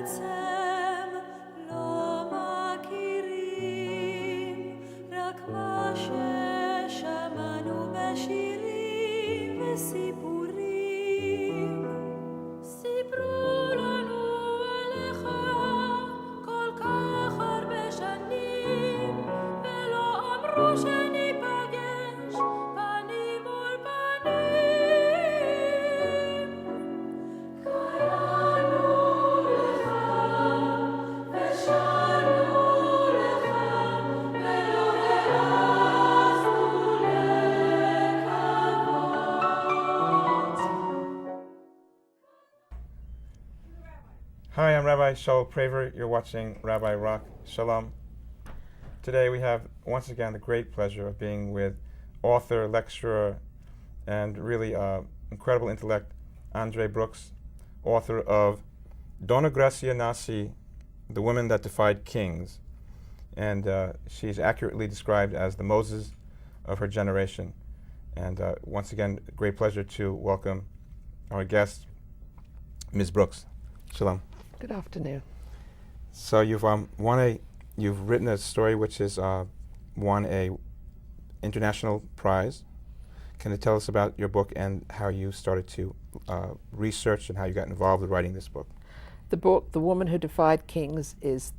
בעצם לא מכירים רק מה ששמענו בשירים וסיפורים. סיפרו לנו עליך כל כך הרבה שנים ולא אמרו שניפגש פנים מול פנים. קראנו לך ושרנו לך ולא העזנו לקוות. Hi, I'm Rabbi Shaul Praver. You're watching Rabbi Rock. Shalom. Today we have once again the great pleasure of being with author, lecturer, and really incredible intellect, Andree Brooks, author of Dona Gracia Nasi, The Woman That Defied Kings. And she's accurately described as the Moses of her generation. And once again, great pleasure to welcome our guest, Ms. Brooks. Shalom. Good afternoon. So you've written a story which has won a international prize. Can you tell us about your book and how you started to research and how you got involved with writing this book? The book, The Woman Who Defied Kings, is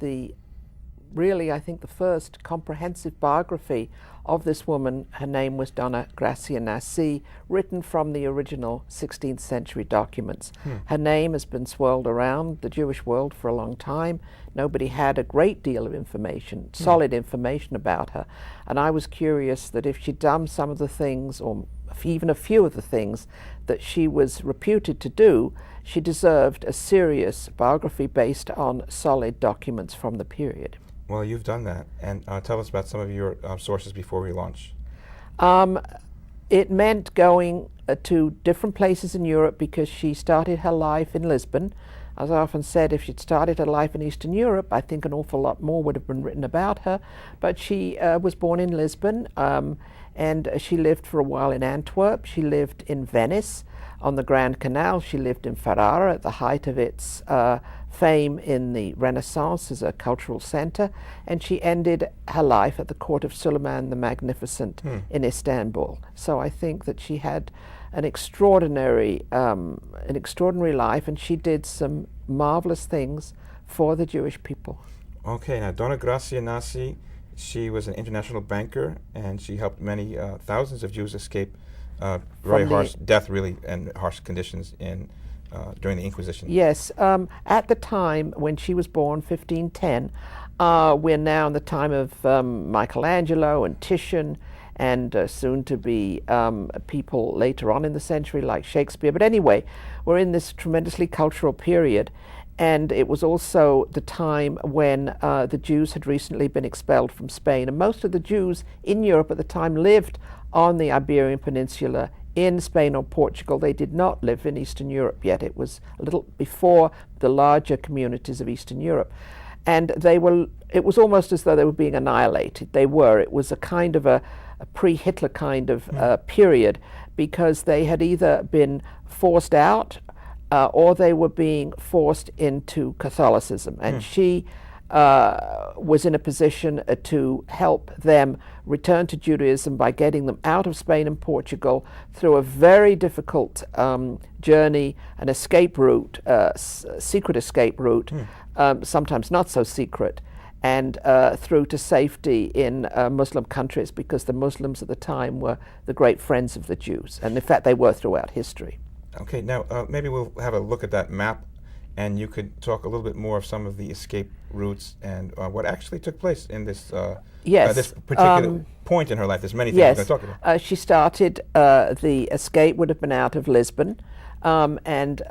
really, I think, the first comprehensive biography of this woman. Her name was Dona Gracia Nasi, written from the original 16th century documents. Her name has been swirled around the Jewish world for a long time. Nobody had a great deal of information, solid information about her. And I was curious that if she'd done some of the things, or even a few of the things that she was reputed to do, she deserved a serious biography based on solid documents from the period. Well, you've done that, and tell us about some of your sources before we launch. It meant going to different places in Europe because she started her life in Lisbon. As I often said, if she'd started her life in Eastern Europe, I think an awful lot more would have been written about her. But she was born in Lisbon, and she lived for a while in Antwerp. She lived in Venice on the Grand Canal. She lived in Ferrara at the height of its fame in the Renaissance as a cultural center, and she ended her life at the court of Suleiman the Magnificent in Istanbul. So I think that she had an extraordinary life, and she did some marvelous things for the Jewish people. Okay, now Dona Gracia Nasi, she was an international banker, and she helped many thousands of Jews escape very harsh death, really, and harsh conditions during the Inquisition. Yes, at the time when she was born, 1510, we're now in the time of Michelangelo and Titian, and soon to be people later on in the century like Shakespeare. But anyway, we're in this tremendously cultural period, and it was also the time when the Jews had recently been expelled from Spain, and most of the Jews in Europe at the time lived on the Iberian Peninsula in Spain or Portugal. They did not live in Eastern Europe yet. It was a little before the larger communities of Eastern Europe. And it was almost as though they were being annihilated. It was a kind of a pre-Hitler kind of period, because they had either been forced out or they were being forced into Catholicism. And she was in a position to help them return to Judaism by getting them out of Spain and Portugal through a very difficult journey, an escape route, secret escape route, sometimes not so secret, and through to safety in Muslim countries, because the Muslims at the time were the great friends of the Jews, and in fact they were throughout history. Okay, now maybe we'll have a look at that map, and you could talk a little bit more of some of the escape routes and what actually took place in this this particular point in her life. There's many things we're going to talk about. She started, the escape would have been out of Lisbon, and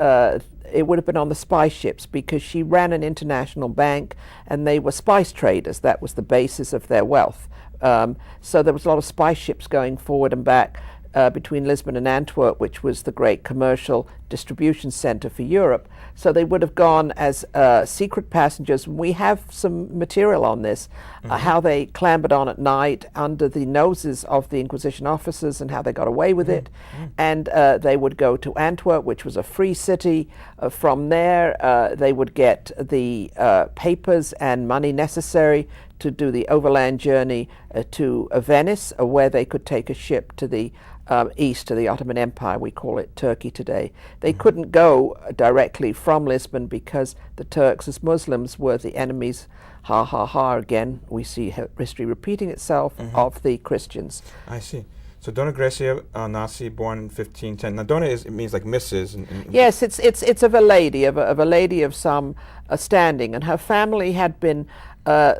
it would have been on the spice ships, because she ran an international bank and they were spice traders. That was the basis of their wealth. So there was a lot of spice ships going forward and back between Lisbon and Antwerp, which was the great commercial distribution center for Europe. So they would have gone as secret passengers. We have some material on this, how they clambered on at night under the noses of the Inquisition officers and how they got away with it. And they would go to Antwerp, which was a free city. From there, they would get the papers and money necessary to do the overland journey to Venice, where they could take a ship to the east to the Ottoman Empire. We call it Turkey today. They couldn't go directly from Lisbon because the Turks, as Muslims, were the enemies, ha ha ha, again, we see history repeating itself, of the Christians. I see. So Dona Gracia Nasi, born in 1510. Now Dona it means like Mrs. Yes, it's of a lady, of a lady of some standing, and her family had been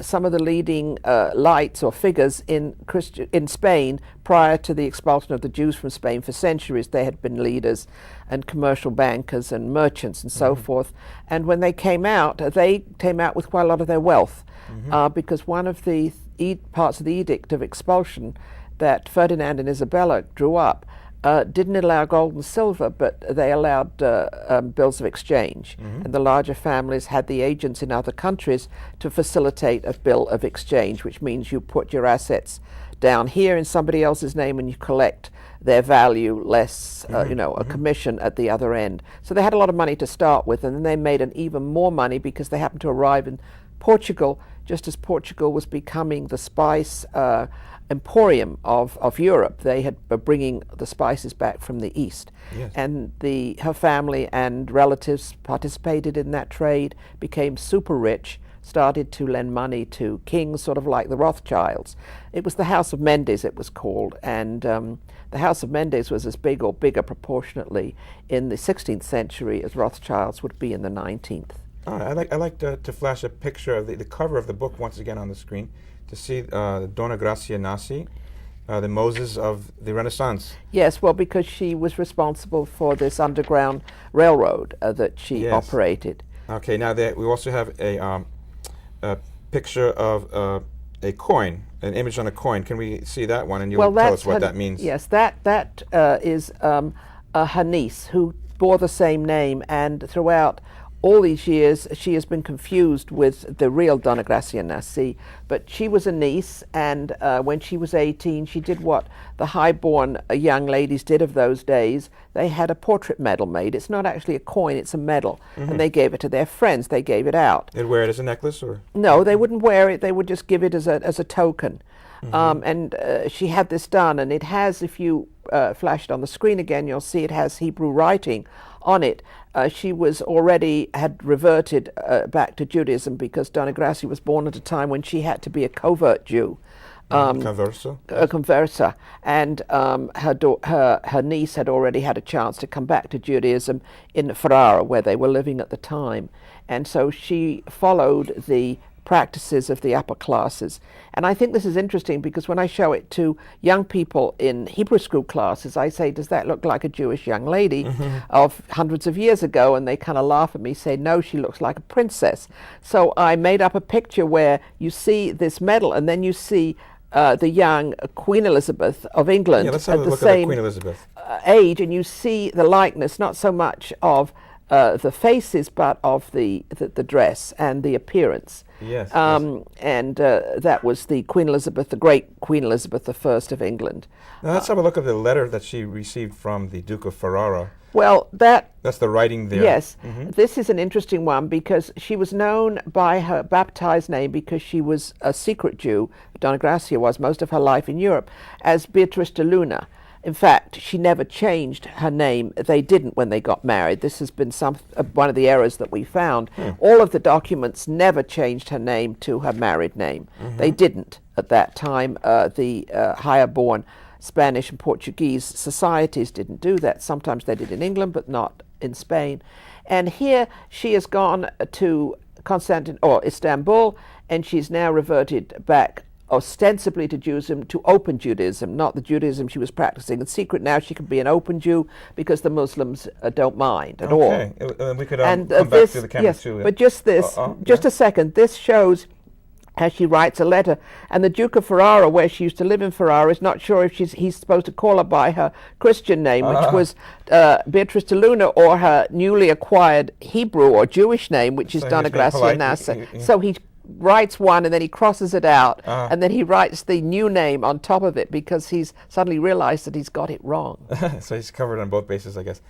some of the leading lights or figures in Spain prior to the expulsion of the Jews from Spain. For centuries they had been leaders and commercial bankers and merchants and so forth. And when they came out with quite a lot of their wealth, because one of the parts of the Edict of Expulsion that Ferdinand and Isabella drew up didn't allow gold and silver, but they allowed bills of exchange. And the larger families had the agents in other countries to facilitate a bill of exchange, which means you put your assets down here in somebody else's name and you collect their value less, a commission at the other end. So they had a lot of money to start with, and then they made an even more money because they happened to arrive in Portugal just as Portugal was becoming the spice emporium of Europe. They were bringing the spices back from the east. Yes. And her family and relatives participated in that trade, became super rich, started to lend money to kings, sort of like the Rothschilds. It was the House of Mendes, it was called, and the House of Mendes was as big or bigger proportionately in the 16th century as Rothschilds would be in the 19th. I like to flash a picture of the cover of the book once again on the screen to see Dona Gracia Nasi, the Moses of the Renaissance. Yes, well, because she was responsible for this underground railroad that she operated. Okay, now we also have a picture of a coin, an image on a coin. Can we see that one? And you'll tell us what that means. Yes, that is her niece who bore the same name, and throughout all these years she has been confused with the real Dona Gracia Nasi, but she was a niece, and when she was 18 she did what the high-born young ladies did of those days. They had a portrait medal made. It's not actually a coin, it's a medal, and they gave it to their friends. They gave it out. They'd wear it as a necklace, or? No, they wouldn't wear it. They would just give it as a token. And she had this done, and it has, if you flash it on the screen again, you'll see it has Hebrew writing on it. She had reverted back to Judaism because Dona Gracia was born at a time when she had to be a covert Jew. Conversa? A conversa. And her niece had already had a chance to come back to Judaism in Ferrara, where they were living at the time. And so she followed the practices of the upper classes. And I think this is interesting because when I show it to young people in Hebrew school classes, I say, does that look like a Jewish young lady of hundreds of years ago? And they kind of laugh at me, say, no, she looks like a princess. So I made up a picture where you see this medal, and then you see the young Queen Elizabeth of England let's have at a the look same at Queen Elizabeth. age, and you see the likeness, not so much of the faces, but of the dress and the appearance. Yes. And that was the Queen Elizabeth, the great Queen Elizabeth I of England. Now let's have a look at the letter that she received from the Duke of Ferrara. Well, that's the writing there. Yes. This is an interesting one because she was known by her baptized name because she was a secret Jew. Dona Gracia was most of her life in Europe as Beatrice de Luna. In fact, she never changed her name. They didn't when they got married. This has been one of the errors that we found. All of the documents never changed her name to her married name. They didn't at that time. The higher-born Spanish and Portuguese societies didn't do that. Sometimes they did in England, but not in Spain. And here she has gone to Istanbul, and she's now reverted back ostensibly to Judaism, to open Judaism, not the Judaism she was practicing in secret. Now she can be an open Jew because the Muslims don't mind at all. Okay, we could come back to the camera too. But just this, a second, this shows how she writes a letter, and the Duke of Ferrara, where she used to live in Ferrara, is not sure if he's supposed to call her by her Christian name, which was Beatrice de Luna, or her newly acquired Hebrew or Jewish name, which is So Donna he's being Gracia polite. Nasa. So he writes one and then he crosses it out, and then he writes the new name on top of it because he's suddenly realized that he's got it wrong. So he's covered on both bases, I guess.